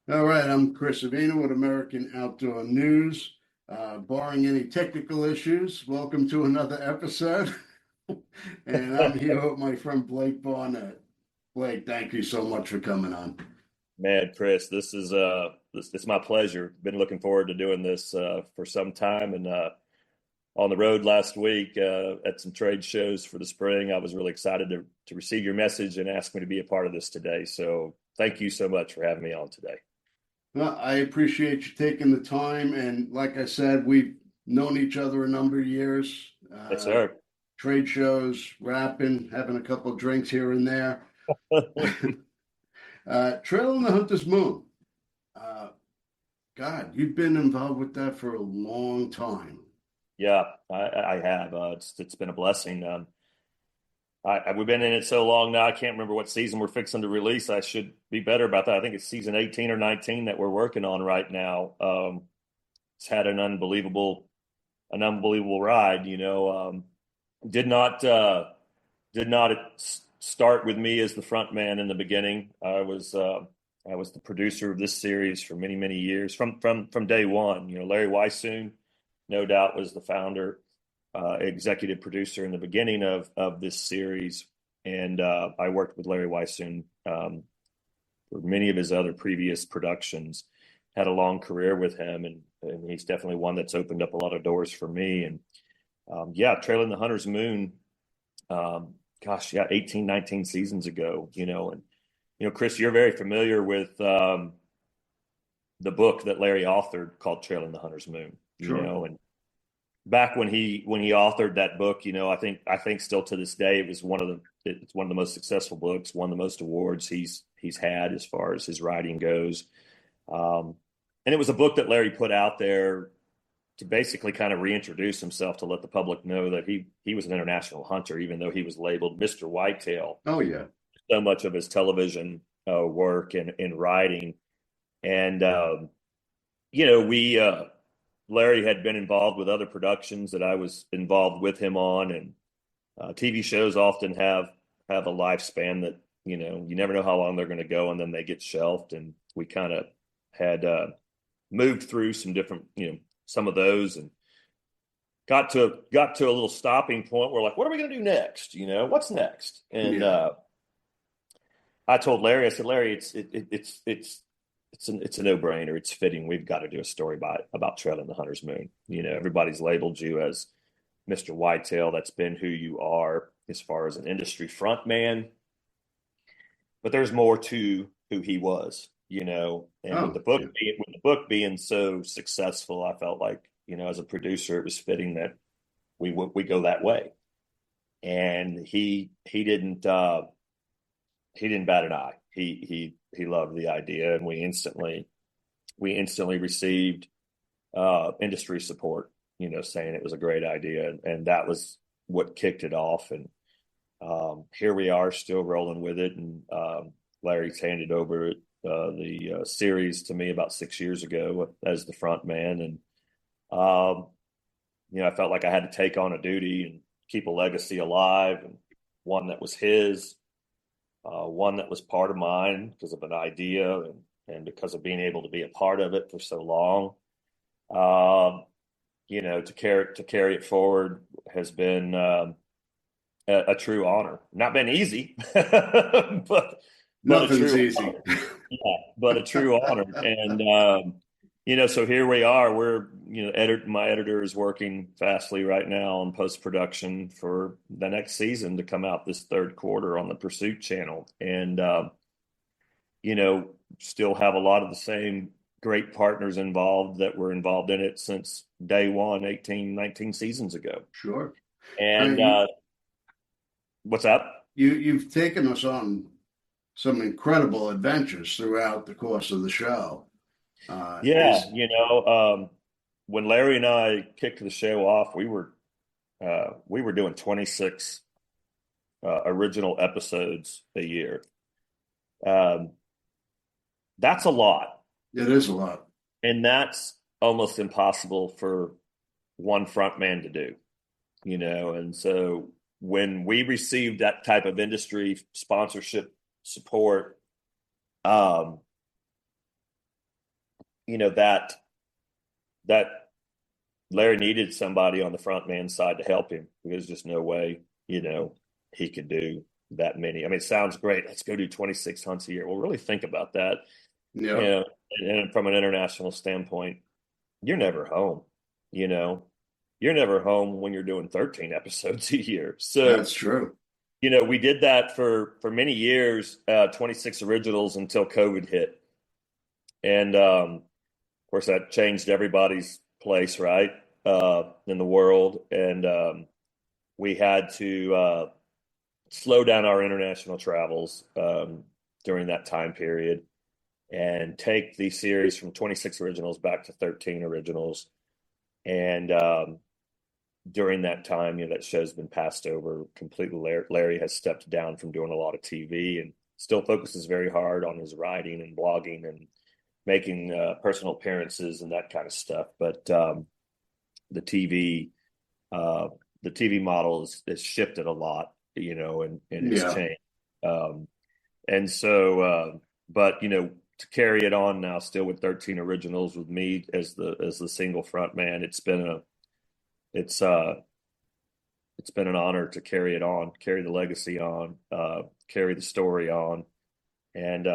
All right, I'm Chris Savino with American Outdoor News. Barring any technical issues, welcome to another episode. And I'm here with my friend Blake Barnett. Blake, thank you so much for coming on. Man, Chris, this is it's my pleasure. Been looking forward to doing this for some time, and on the road last week at some trade shows for the spring. I was really excited to receive your message and ask me to be a part of this today. So thank you so much for having me on today. Well, I appreciate you taking the time. And like I said, we've known each other a number of years. Yes, sir. Trade shows, rapping, having a couple of drinks here and there. Trail in the Hunter's Moon. Uh, God, you've been involved with that for a long time. Yeah, I have. It's been a blessing. We've been in it so long now. I can't remember what season we're fixing to release. I should be better about that. I think it's season 18 or 19 that we're working on right now. It's had an unbelievable ride. Did not start with me as the front man in the beginning. I was the producer of this series for many, many years from day one. Larry Weissoon, no doubt, was the founder, executive producer in the beginning of this series, and I worked with Larry Weissoon for many of his other previous productions. Had a long career with him, and he's definitely one that's opened up a lot of doors for me. And Trailing the Hunter's Moon. 18, 19 seasons ago, and Chris, you're very familiar with the book that Larry authored called Trailing the Hunter's Moon, Sure. and back when he authored that book, I think still to this day, it's one of the most successful books, won the most awards he's had as far as his writing goes. And it was a book that Larry put out there to basically kind of reintroduce himself, to let the public know that he was an international hunter, even though he was labeled Mr. Whitetail. Oh, yeah. So much of his television work and writing. And, we Larry had been involved with other productions that I was involved with him on. And TV shows often have a lifespan that, you never know how long they're going to go, and then they get shelved. And we kind of had moved through some different, some of those, and got to a little stopping point. We're like, what are we going to do next? What's next? And Yeah. I told Larry, I said, Larry, it's a no-brainer. It's fitting. We've got to do a story about Trailing the Hunter's Moon. Everybody's labeled you as Mr. Whitetail. That's been who you are as far as an industry front man. But there's more to who he was, and with Oh, the book yeah. being so successful, I felt like, as a producer, it was fitting that we go that way. And he didn't bat an eye. He loved the idea, and we instantly received industry support, saying it was a great idea, and that was what kicked it off. And here we are, still rolling with it. And Larry's handed over the series to me about 6 years ago as the front man, and I felt like I had to take on a duty and keep a legacy alive, and one that was his, one that was part of mine because of an idea, and because of being able to be a part of it for so long. To carry it forward has been a true honor. Not been easy, but a Nothing's true easy. honor. Yeah, but a true honor. And so here we are. We're my editor is working fastly right now on post production for the next season to come out this third quarter on the Pursuit channel, and still have a lot of the same great partners involved that were involved in it since day one, 18, 19 seasons ago. Sure. And what's up? You've taken us on some incredible adventures throughout the course of the show. Yeah, Is when Larry and I kicked the show off, we were doing 26 original episodes a year. That's a lot. It is a lot. And that's almost impossible for one front man to do, and so when we received that type of industry sponsorship support, that Larry needed somebody on the front man side to help him. There's just no way, he could do that many. I mean, it sounds great. Let's go do 26 hunts a year. Well, really think about that. Yep. And from an international standpoint, you're never home. You know, you're never home when you're doing 13 episodes a year. So, That's true. we did that for many years, 26 originals until COVID hit. And of course, that changed everybody's place, right, in the world. And we had to slow down our international travels during that time period and take the series from 26 originals back to 13 originals. And during that time, that show's been passed over completely. Larry has stepped down from doing a lot of TV and still focuses very hard on his writing and blogging and making personal appearances and that kind of stuff. But the TV model has shifted a lot, and it's changed. And so, but to carry it on now, still with 13 originals with me as the single front man, it's been an honor to carry it on, carry the legacy on, carry the story on. And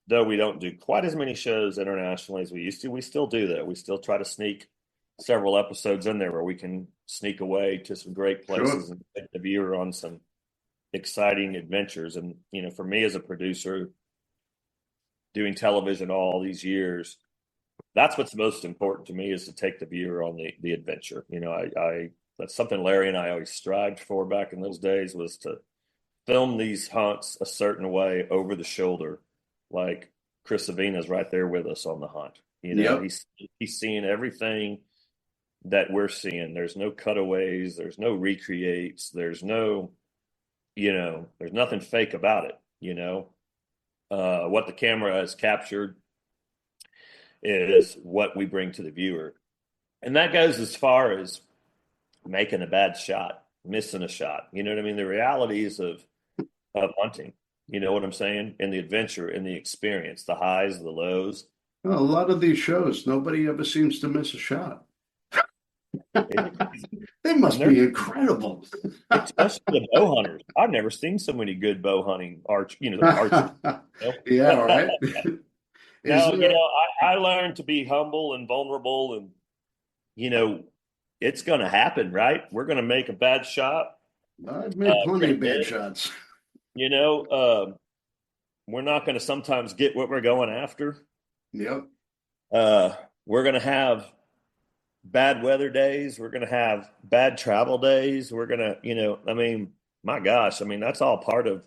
though we don't do quite as many shows internationally as we used to, we still do that. We still try to sneak several episodes in there where we can sneak away to some great places and take the viewer on some exciting adventures. And, for me as a producer, doing television all these years, that's what's most important to me, is to take the viewer on the adventure. That's something Larry and I always strived for back in those days, was to film these hunts a certain way over the shoulder. Like Chris Savina's right there with us on the hunt. He's seeing everything that we're seeing. There's no cutaways. There's no recreates. There's no, there's nothing fake about it. What the camera has captured is what we bring to the viewer. And that goes as far as making a bad shot, missing a shot. You know what I mean? The realities of hunting, you know what I'm saying? And the adventure and the experience, the highs, the lows. Well, a lot of these shows, nobody ever seems to miss a shot. They must be incredible. Especially the bow hunters. I've never seen so many good bow hunting archers. Yeah, right. I learned to be humble and vulnerable, and it's going to happen, right? We're going to make a bad shot. I've made plenty of bad shots. We're not going to sometimes get what we're going after. Yep. We're going to have bad weather days. We're going to have bad travel days. We're going to, my gosh, that's all part of,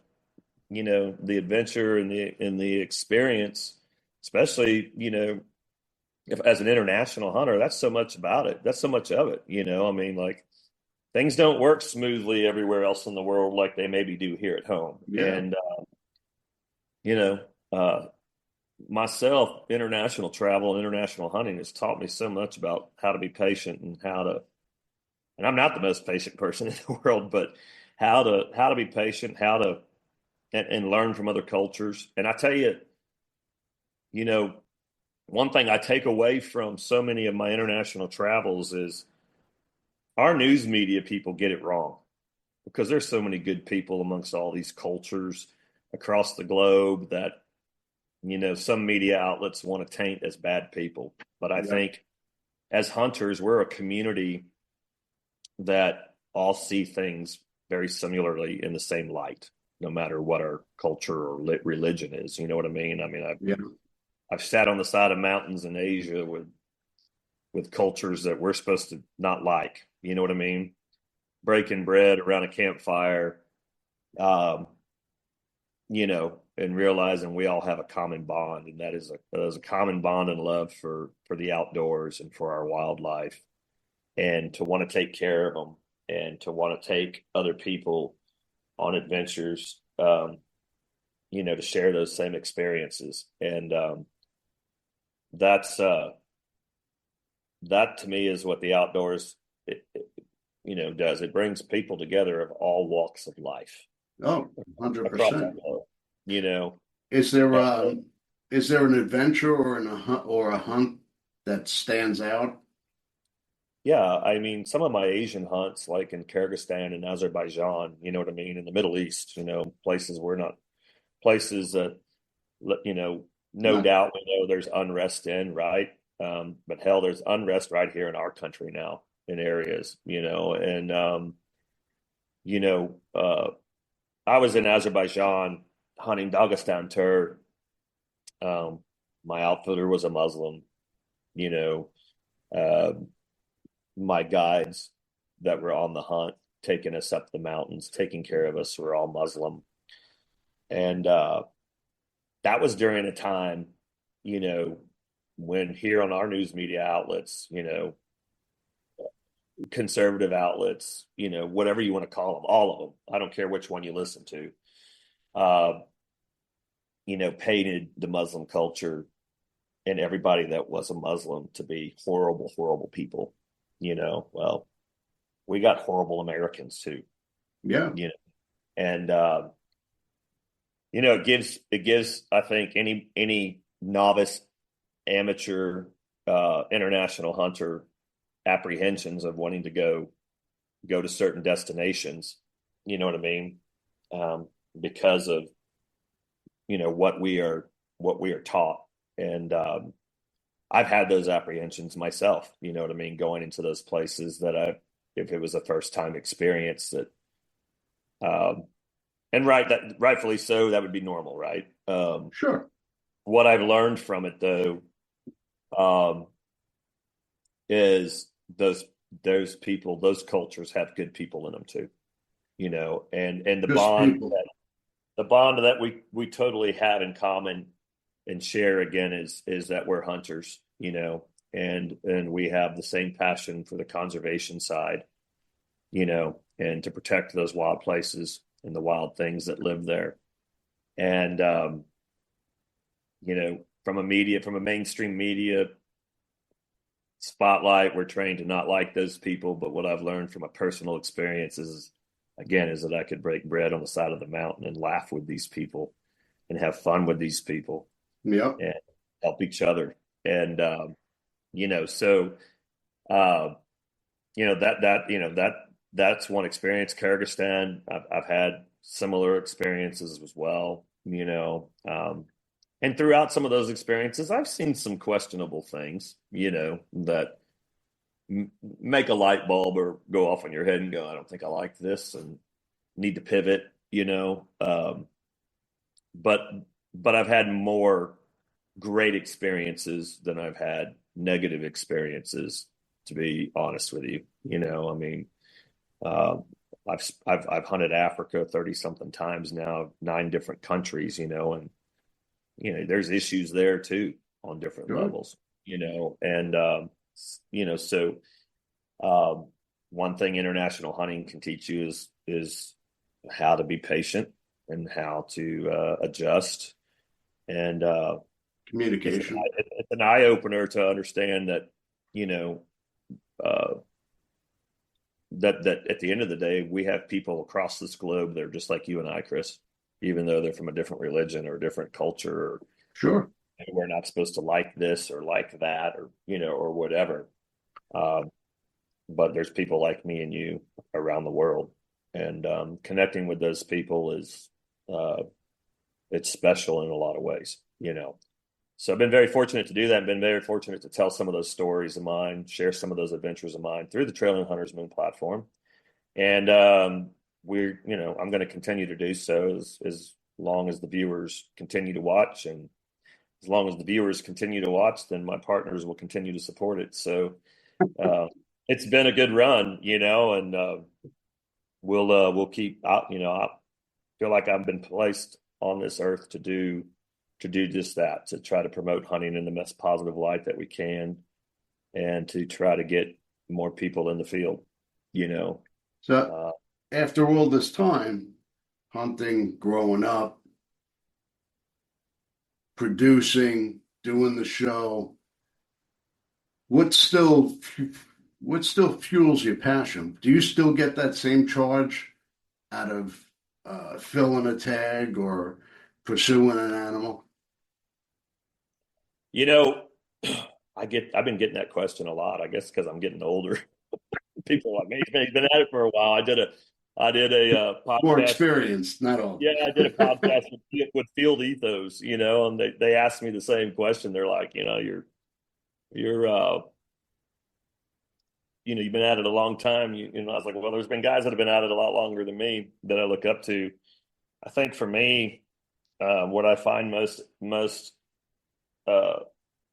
the adventure and the experience, especially, if as an international hunter, that's so much about it. That's so much of it, like things don't work smoothly everywhere else in the world like they maybe do here at home. Yeah. And, myself, international travel and international hunting has taught me so much about how to be patient and and I'm not the most patient person in the world, but how to be patient, and learn from other cultures. And I tell you, one thing I take away from so many of my international travels is our news media people get it wrong, because there's so many good people amongst all these cultures across the globe that, some media outlets want to taint as bad people. But I think as hunters, we're a community that all see things very similarly in the same light, no matter what our culture or religion is. You know what I mean? I've sat on the side of mountains in Asia with cultures that we're supposed to not like. You know what I mean? Breaking bread around a campfire, and realizing we all have a common bond, and that is a common bond and love for the outdoors and for our wildlife, and to want to take care of them and to want to take other people on adventures, to share those same experiences. And that to me is what the outdoors, does. It brings people together of all walks of life. Oh, 100%. Is there an adventure or a hunt that stands out? Yeah, I mean, some of my Asian hunts, like in Kyrgyzstan and Azerbaijan, you know what I mean, in the Middle East, places we're not places that, no Not doubt we know there's unrest in, right? But hell, there's unrest right here in our country now in areas, and you know, uh, I was in Azerbaijan hunting Dagestan tur. Um, my outfitter was a Muslim, you know. Uh, my guides that were on the hunt, taking us up the mountains, taking care of us, were all Muslim. And that was during a time, you know, when here on our news media outlets, conservative outlets, whatever you want to call them, all of them, I don't care which one you listen to, uh, painted the Muslim culture and everybody that was a Muslim to be horrible, horrible people. Well, we got horrible Americans too, yeah, and it gives I think any novice amateur international hunter apprehensions of wanting to go to certain destinations. You know what I mean? Because of what we are taught, and I've had those apprehensions myself. You know what I mean? Going into those places if it was a first time experience that, um, and rightfully so, that would be normal, right? sure. What I've learned from it though, um, is those people, those cultures have good people in them too, and the Just bond people. that the bond that we totally have in common and share again is that we're hunters, and we have the same passion for the conservation side, and to protect those wild places and the wild things that live there. And from a mainstream media spotlight, we're trained to not like those people. But what I've learned from a personal experience is that I could break bread on the side of the mountain and laugh with these people and have fun with these people Yep. and help each other. And so uh, that's one experience. Kyrgyzstan, I've had similar experiences as well. And throughout some of those experiences, I've seen some questionable things, that make a light bulb or go off on your head and go, I don't think I like this and need to pivot, but I've had more great experiences than I've had negative experiences, to be honest with you. I mean, uh, I've hunted Africa 30 something times now, 9 different countries, and there's issues there too on different Sure. levels, and so um, one thing international hunting can teach you is how to be patient and how to adjust, and Communication. it's an eye opener to understand that you know uh, that at the end of the day we have people across this globe that are just like you and I, Chris, even though they're from a different religion or a different culture, or Sure. we're not supposed to like this or like that, or or whatever. Um, but there's people like me and you around the world, and connecting with those people is uh, it's special in a lot of ways. So I've been very fortunate to do that. I've been very fortunate to tell some of those stories of mine, share some of those adventures of mine through the Trailing Hunters Moon platform. And I'm going to continue to do so as long as the viewers continue to watch. And as long as the viewers continue to watch, then my partners will continue to support it. So uh, it's been a good run, and we'll keep out, I feel like I've been placed on this earth to do just that, to try to promote hunting in the most positive light that we can, and to try to get more people in the field, you know. So Uh, after all this time, hunting, growing up, producing, doing the show, what still what still fuels your passion? Do you still get that same charge out of filling a tag or pursuing an animal? you know, I've been getting that question a lot, I guess, because I'm getting older. People are like, man, he's been at it for a while. I did a More podcast. experienced, not all. Yeah, I did a podcast with Field Ethos, and they asked me the same question. They're like, you're you've been at it a long time. I was like, well, there's been guys that have been at it a lot longer than me that I look up to. I think for me, what I find most uh,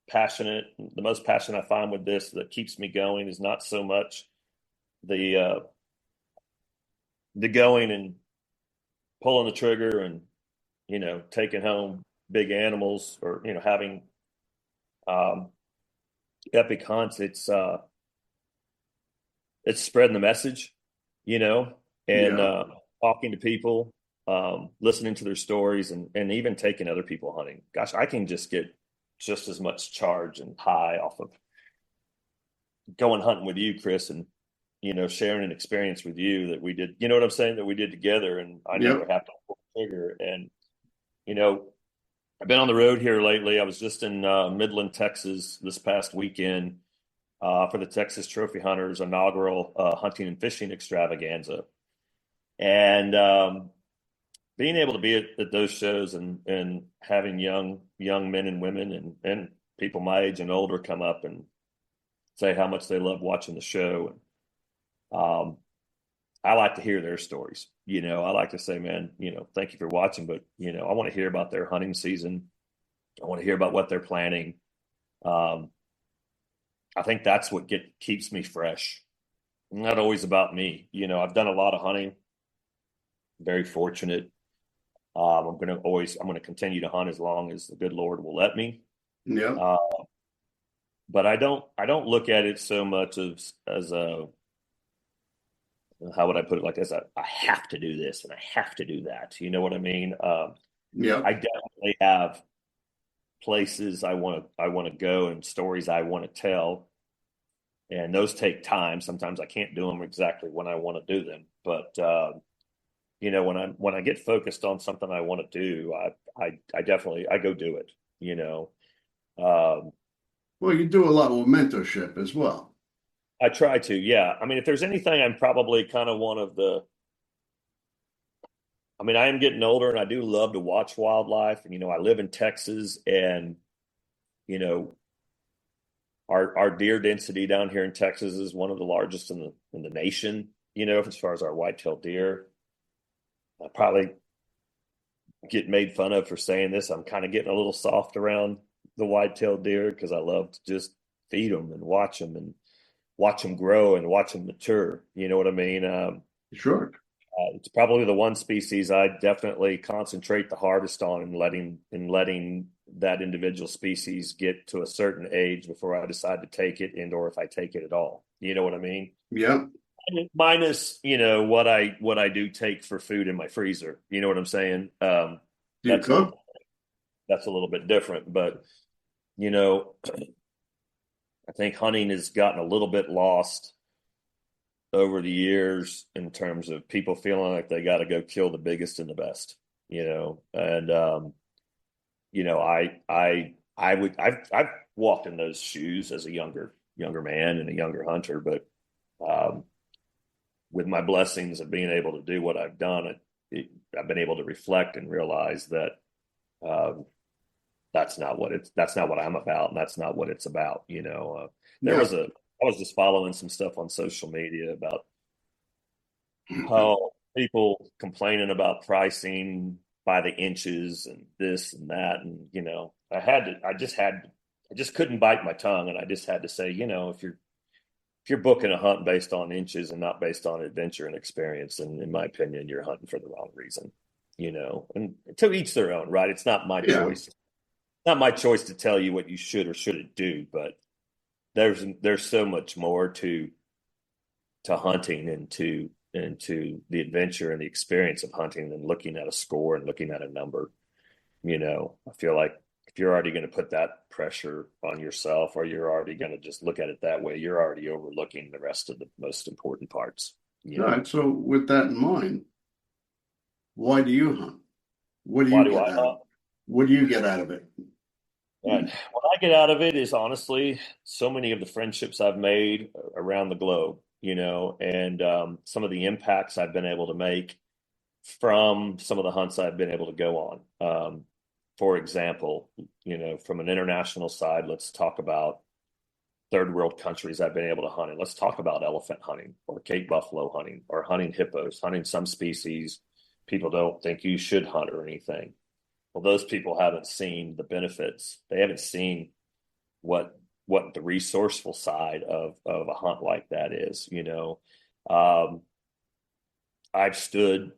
passionate, the most passion I find with this that keeps me going is not so much the going and pulling the trigger and taking home big animals or having um, epic hunts. It's spreading the message, and Yeah, talking to people, listening to their stories, and even taking other people hunting. Gosh, I can just get just as much charge and high off of going hunting with you, Chris, and sharing an experience with you that we did. You know what I'm saying? That we did together, and I never yep. have to pull the trigger. And you know, I've been on the road here lately. I was just in Midland, Texas this past weekend for the Texas Trophy Hunters inaugural hunting and fishing extravaganza. And being able to be at those shows and having young men and women and people my age and older come up and say how much they love watching the show. And I like to hear their stories. I like to say, man, thank you for watching, but I want to hear about their hunting season. I want to hear about what they're planning. I think that's what keeps me fresh. Not always about me. I've done a lot of hunting. Very fortunate. I'm going to continue to hunt as long as the good Lord will let me. Yep. Uh, but I don't look at it so much as a, how would I put it, like as I have to do this and I have to do that. You know what I mean? Yep. I definitely have places I want to go and stories I want to tell, and those take time. Sometimes I can't do them exactly when I want to do them, but when I get focused on something I want to do, I definitely I go do it. Um, Well, you do a lot with mentorship as well. I try to, yeah. I mean, if there's anything, I'm probably kind of one of the. I mean, I am getting older, and I do love to watch wildlife. And I live in Texas, and you know, our deer density down here in Texas is one of the largest in the nation. As far as our white-tailed deer, I probably get made fun of for saying this. I'm kind of getting a little soft around the white-tailed deer because I love to just feed them and watch them grow and watch them mature. You know what I mean? Sure. It's probably the one species I definitely concentrate the hardest on and letting that individual species get to a certain age before I decide to take it and or if I take it at all. You know what I mean? Yep. Minus, what I do take for food in my freezer. You know what I'm saying? Do you That's a cook? that's a little bit different, but you know, I think hunting has gotten a little bit lost over the years in terms of people feeling like they got to go kill the biggest and the best, and I've walked in those shoes as a younger man and a younger hunter, but um, with my blessings of being able to do what I've done, I've been able to reflect and realize that um, that's not what I'm about, and that's not what it's about. There Yeah. was I was just following some stuff on social media about how people complaining about pricing by the inches and this and that, and I just couldn't bite my tongue, and I just had to say, if you're booking a hunt based on inches and not based on adventure and experience, and in my opinion, you're hunting for the wrong reason. And to each their own, right? It's not my Yeah. choice. Not my choice to tell you what you should or shouldn't do, but there's so much more to hunting and to the adventure and the experience of hunting than looking at a score and looking at a number. I feel like if you're already going to put that pressure on yourself, or you're already going to just look at it that way, you're already overlooking the rest of the most important parts. All right. So, with that in mind, why do you hunt? What do Why you do get I out of hunt? it? What do you get out of it? And what I get out of it is honestly so many of the friendships I've made around the globe, and some of the impacts I've been able to make from some of the hunts I've been able to go on. For example, from an international side, let's talk about third world countries I've been able to hunt in. Let's talk about elephant hunting or Cape buffalo hunting or hunting hippos, hunting some species people don't think you should hunt or anything. Well, those people haven't seen the benefits. They haven't seen what the resourceful side of a hunt like that is. I've stood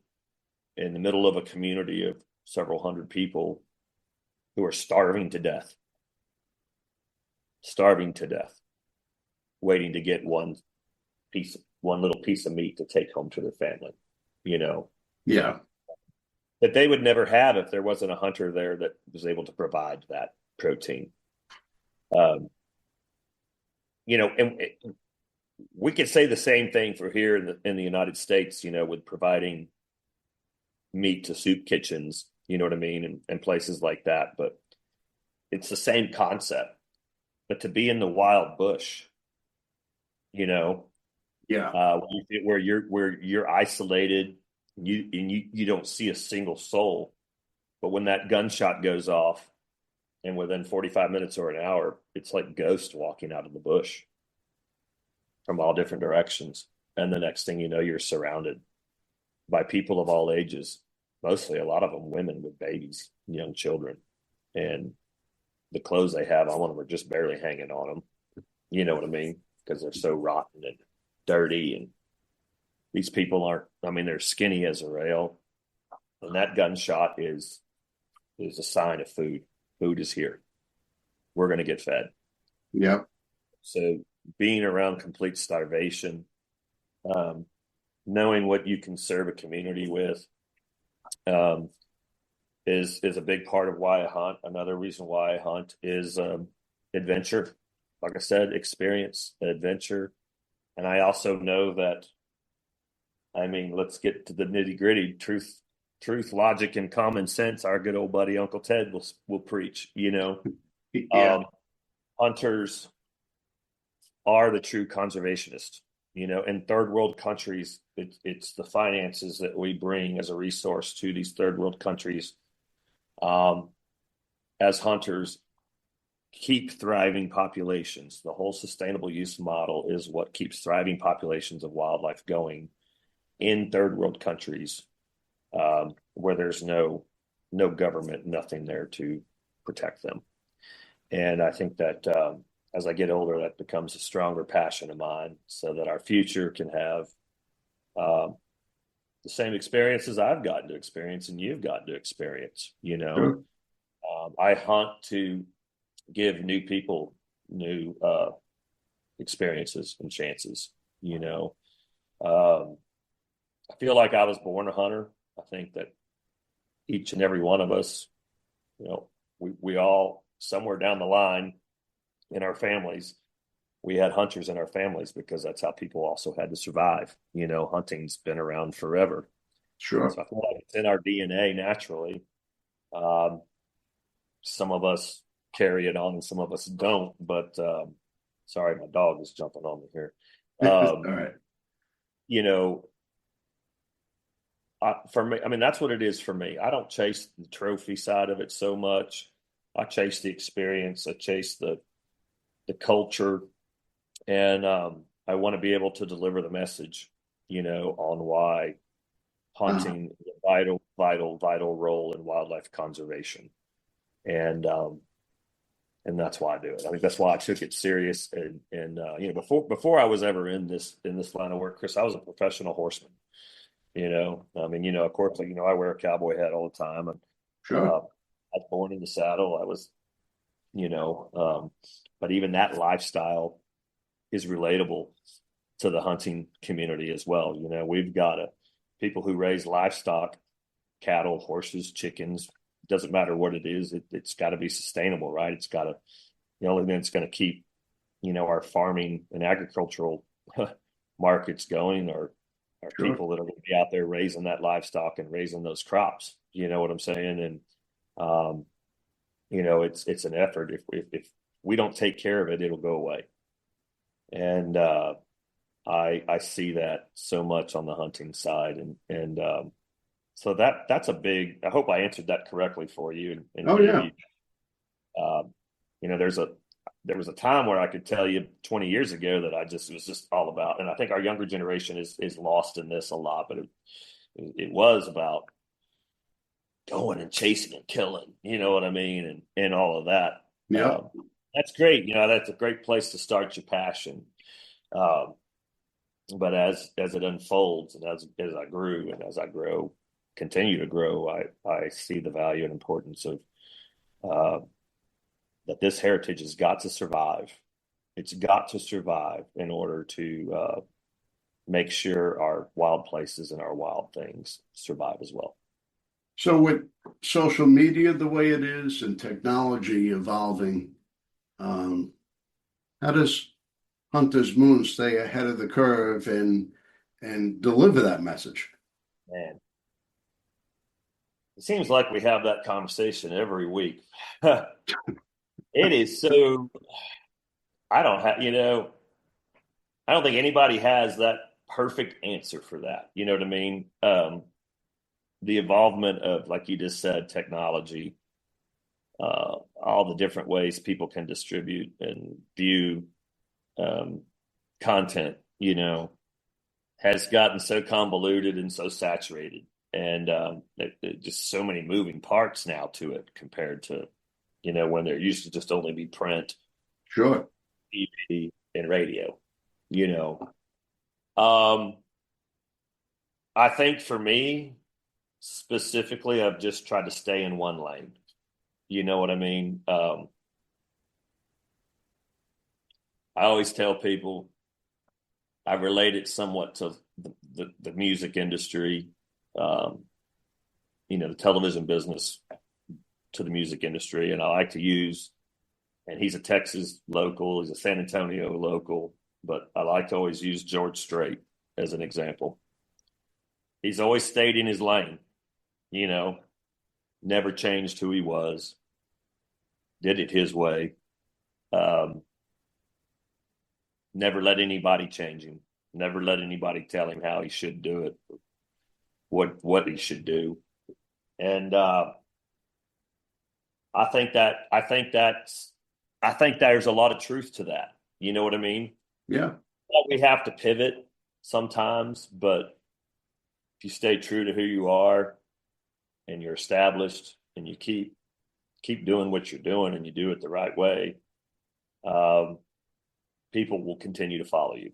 in the middle of a community of several hundred people who are starving to death, waiting to get one little piece of meat to take home to their family, Yeah. that they would never have if there wasn't a hunter there that was able to provide that protein. And we could say the same thing for here in the United States, with providing meat to soup kitchens, you know what I mean, and places like that. But it's the same concept. But to be in the wild bush, Yeah. where you're isolated, you don't see a single soul, but when that gunshot goes off, and within 45 minutes or an hour, it's like ghosts walking out of the bush from all different directions. And the next thing you know, you're surrounded by people of all ages, mostly a lot of them women with babies, young children. And the clothes they have on them are just barely hanging on them. You know what I mean? Because they're so rotten and dirty. And these people they're skinny as a rail. And that gunshot is a sign of food. Food is here. We're going to get fed. Yep. So being around complete starvation, knowing what you can serve a community with, is a big part of why I hunt. Another reason why I hunt is adventure. Like I said, experience, adventure. And I also know that, let's get to the nitty gritty. Truth, logic, and common sense. Our good old buddy Uncle Ted will preach. Yeah. Hunters are the true conservationists. In third world countries, it's the finances that we bring as a resource to these third world countries. As hunters, keep thriving populations. The whole sustainable use model is what keeps thriving populations of wildlife going in third world countries. Where there's no government, nothing there to protect them. And I think that as I get older, that becomes a stronger passion of mine, so that our future can have the same experiences I've gotten to experience and you've gotten to experience. Sure. I hunt to give new people new experiences and chances. I feel like I was born a hunter. I think that each and every one of us, we all, somewhere down the line in our families, we had hunters in our families, because that's how people also had to survive. Hunting's been around forever. Sure. So I feel like it's in our DNA naturally. Some of us carry it on and some of us don't, but sorry, my dog is jumping on me here. All right. For me, that's what it is for me. I don't chase the trophy side of it so much. I chase the experience. I chase the culture, and I want to be able to deliver the message, on why hunting is a vital role in wildlife conservation, and that's why I do it. I think that's why I took it serious. And before I was ever in this line of work, Chris, I was a professional horseman. Of course, I wear a cowboy hat all the time, and Sure. I was born in the saddle. I was, but even that lifestyle is relatable to the hunting community as well. We've got people who raise livestock, cattle, horses, chickens. Doesn't matter what it is. It's got to be sustainable, right? It's got to, the only thing that's going to keep, our farming and agricultural markets going are Sure. people that are going to be out there raising that livestock and raising those crops. You know what I'm saying? And it's an effort. If we don't take care of it, it'll go away. And I see that so much on the hunting side, and so that's a big. I hope I answered that correctly for you, and Oh gave yeah. you. Um, there was a time where I could tell you 20 years ago that it was just all about, and I think our younger generation is lost in this a lot, but it was about going and chasing and killing, you know what I mean, and all of that. Yep. Um, that's great, that's a great place to start your passion. Um, but as it unfolds, and as I grew and as I grow, continue to grow, I see the value and importance of that this heritage has got to survive. It's got to survive in order to make sure our wild places and our wild things survive as well. So with social media the way it is and technology evolving, um, how does Hunter's Moon stay ahead of the curve and deliver that message? Man, it seems like we have that conversation every week. It is so. I don't have, I don't think anybody has that perfect answer for that. You know what I mean? The involvement of, like you just said, technology, all the different ways people can distribute and view um, content, has gotten so convoluted and so saturated. And just so many moving parts now to it compared to, when there used to just only be print, Sure. TV, and radio, you know. Um, I think for me, specifically, I've just tried to stay in one lane. You know what I mean? I always tell people I relate it somewhat to the music industry, um, the television business to the music industry. And I like to use, and he's a Texas local, he's a San Antonio local, but I like to always use George Strait as an example. He's always stayed in his lane, you know, never changed who he was, did it his way. Um, Never let anybody change him. Never let anybody tell him how he should do it, what he should do. And I think there's a lot of truth to that. You know what I mean? Yeah. Well, we have to pivot sometimes, but if you stay true to who you are and you're established and you keep doing what you're doing and you do it the right way, um, people will continue to follow you.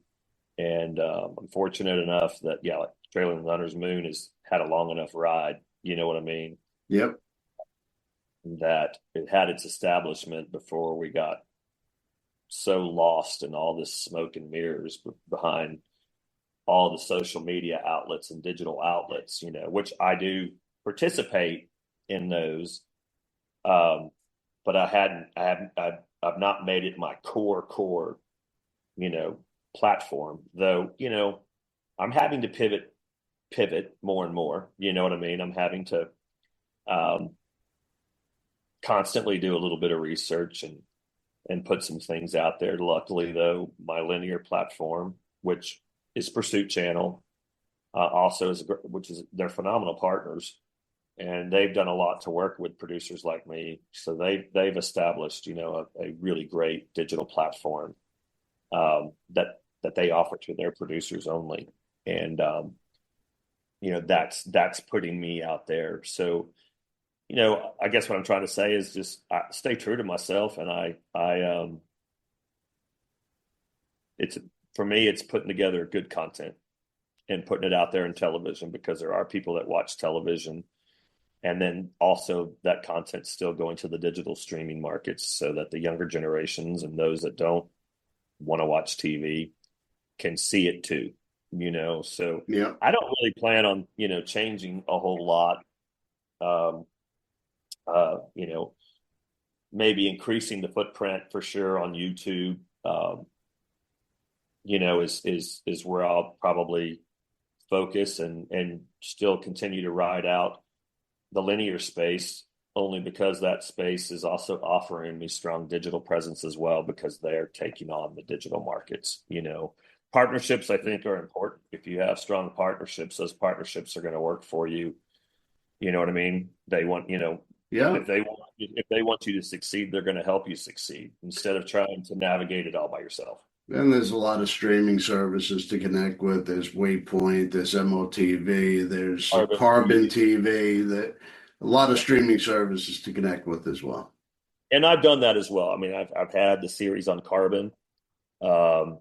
And I'm fortunate enough that, yeah, like Trailing Hunter's Moon has had a long enough ride, you know what I mean, Yep. that it had its establishment before we got so lost in all this smoke and mirrors behind all the social media outlets and digital outlets, which I do participate in those. But I've not made it my core, you know, platform, though, I'm having to pivot more and more. You know what I mean? I'm having to um, constantly do a little bit of research and put some things out there. Luckily, though, my linear platform, which is Pursuit Channel, also which is they're phenomenal partners, and they've done a lot to work with producers like me. So they've established, a really great digital platform that they offer to their producers only, and that's putting me out there. So I guess what I'm trying to say is just stay true to myself, and it's for me, it's putting together good content and putting it out there in television, because there are people that watch television, and then also that content's still going to the digital streaming markets, so that the younger generations and those that don't want to watch TV can see it too. So Yeah. I don't really plan on changing a whole lot. Um, you know, maybe increasing the footprint for sure on YouTube. Is where I'll probably focus and still continue to ride out the linear space only because that space is also offering me strong digital presence as well, because they're taking on the digital markets. Partnerships, I think, are important. If you have strong partnerships, those partnerships are going to work for you. You know what I mean? They want, Yeah. if they want you to succeed, they're going to help you succeed instead of trying to navigate it all by yourself. And there's a lot of streaming services to connect with. There's Waypoint, there's MOTV, there's Carbon Carbon TV. TV, that a lot of streaming services to connect with as well. And I've done that as well. I mean, I've had the series on Carbon. Um,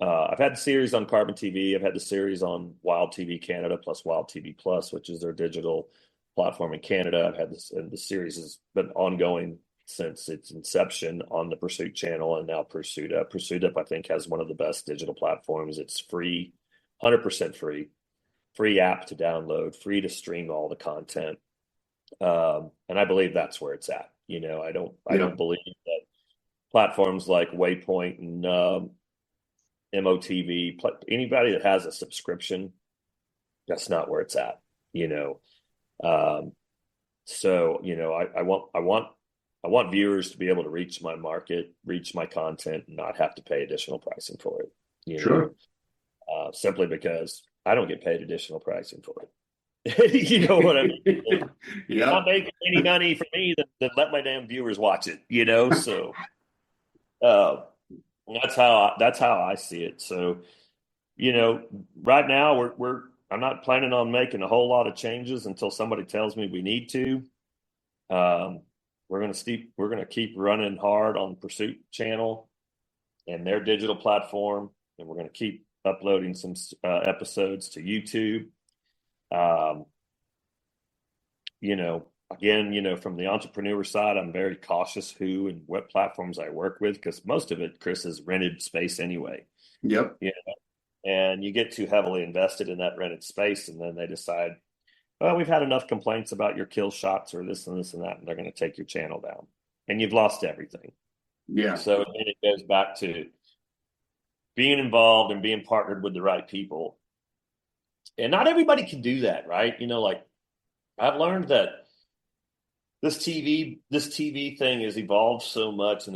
I've had the series on Carbon TV. I've had the series on Wild TV Canada plus Wild TV Plus, which is their digital platform in Canada. I've had this, and the series has been ongoing since its inception on the Pursuit channel, and now Pursuit Up. Pursuit Up, I think, has one of the best digital platforms. It's free, 100% free app to download, free to stream all the content. And I believe that's where it's at. I Yeah, don't believe that platforms like Waypoint and MOTV, anybody that has a subscription, that's not where it's at. You know, um, I want viewers to be able to reach my market, reach my content, and not have to pay additional pricing for it. sure. Simply because I don't get paid additional pricing for it. You know what I mean? You're Yep. not making any money for me, then let my damn viewers watch it. So uh, that's how I see it. So right now we're I'm not planning on making a whole lot of changes until somebody tells me we need to. Um, we're gonna keep running hard on Pursuit channel and their digital platform, and we're gonna keep uploading some episodes to YouTube. Um, Again, from the entrepreneur side, I'm very cautious who and what platforms I work with, because most of it, Chris, is rented space anyway. Yep. Yeah. And you get too heavily invested in that rented space, and then they decide, well, we've had enough complaints about your kill shots or this and this and that, and they're going to take your channel down, and you've lost everything. Yeah. So then it goes back to being involved and being partnered with the right people. And not everybody can do that, right? Like I've learned that this TV thing has evolved so much, and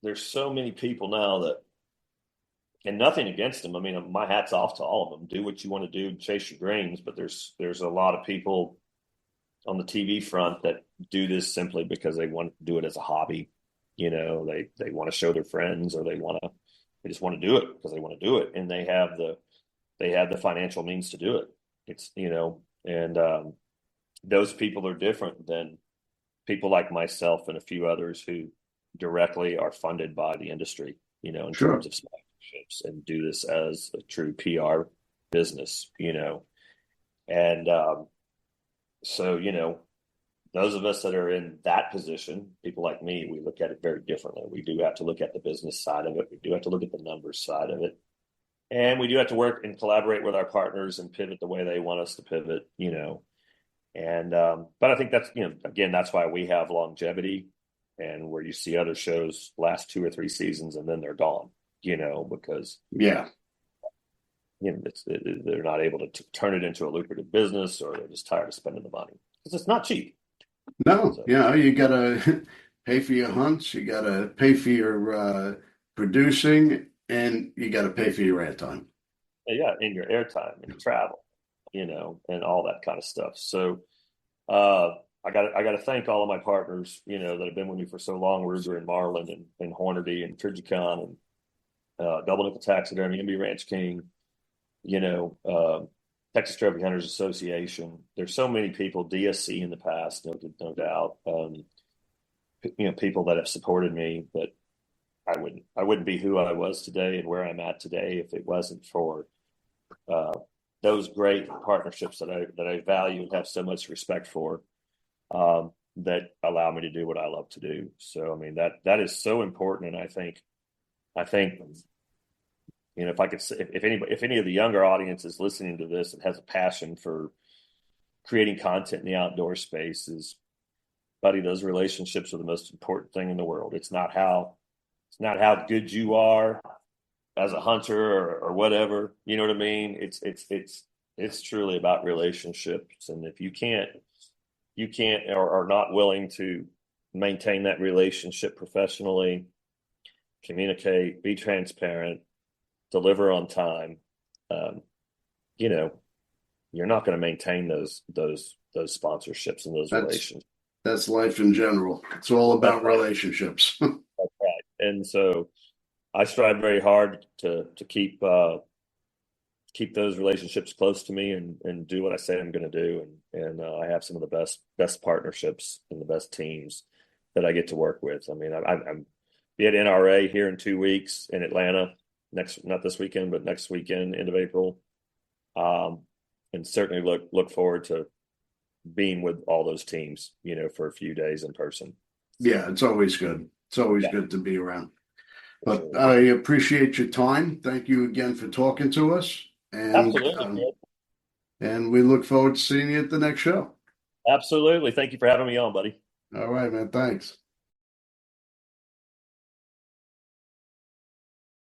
there's so many people now that, and nothing against them. I mean, my hat's off to all of them. Do what you want to do, chase your dreams. But there's a lot of people on the TV front that do this simply because they want to do it as a hobby. They want to show their friends, or they just want to do it because they want to do it, and they have the financial means to do it. And those people are different than people like myself and a few others who directly are funded by the industry, in terms Sure. of sponsorships, and do this as a true PR business. And so, those of us that are in that position, people like me, we look at it very differently. We do have to look at the business side of it. We do have to look at the numbers side of it. And we do have to work and collaborate with our partners and pivot the way they want us to pivot. And but I think that's again, that's why we have longevity, and where you see other shows last 2 or 3 seasons and then they're gone, because Yeah. they're not able to turn it into a lucrative business, or they're just tired of spending the money because it's not cheap. No, So you gotta pay for your hunts, you gotta pay for your producing, and you gotta pay for your airtime. yeah, in your airtime and travel, and all that kind of stuff. So uh, I got to thank all of my partners, that have been with me for so long. Ruger and Marlin and Hornady and Trigicon and Double Nickel Taxidermy, MB Ranch King, you know, uh, Texas Trophy Hunters Association. There's so many people, DSC in the past, no doubt. People that have supported me, but I wouldn't be who I was today and where I'm at today if it wasn't for uh, those great partnerships that I value and have so much respect for, that allow me to do what I love to do. So I mean that is so important, and I think if I could, if any of the younger audience is listening to this and has a passion for creating content in the outdoor spaces, buddy, those relationships are the most important thing in the world. It's not how good you are as a hunter or whatever. You know what I mean? It's truly about relationships. And if you can't you can't or are not willing to maintain that relationship professionally, communicate, be transparent, deliver on time, you know, you're not going to maintain those sponsorships and those That's relations. that's life in general. It's all That's about right. relationships. That's right. And so I strive very hard to keep those relationships close to me and do what I say I'm going to do. And I have some of the best partnerships and the best teams that I get to work with. I mean, I'm be at NRA here in 2 weeks in Atlanta not this weekend, but next weekend, end of April. And certainly look forward to being with all those teams, for a few days in person. Yeah, it's always good. It's always Yeah, good to be around. for But sure. I appreciate your time. Thank you again for talking to us. And Absolutely, Fred. and we look forward to seeing you at the next show. Absolutely. Thank you for having me on, buddy. All right, man. Thanks.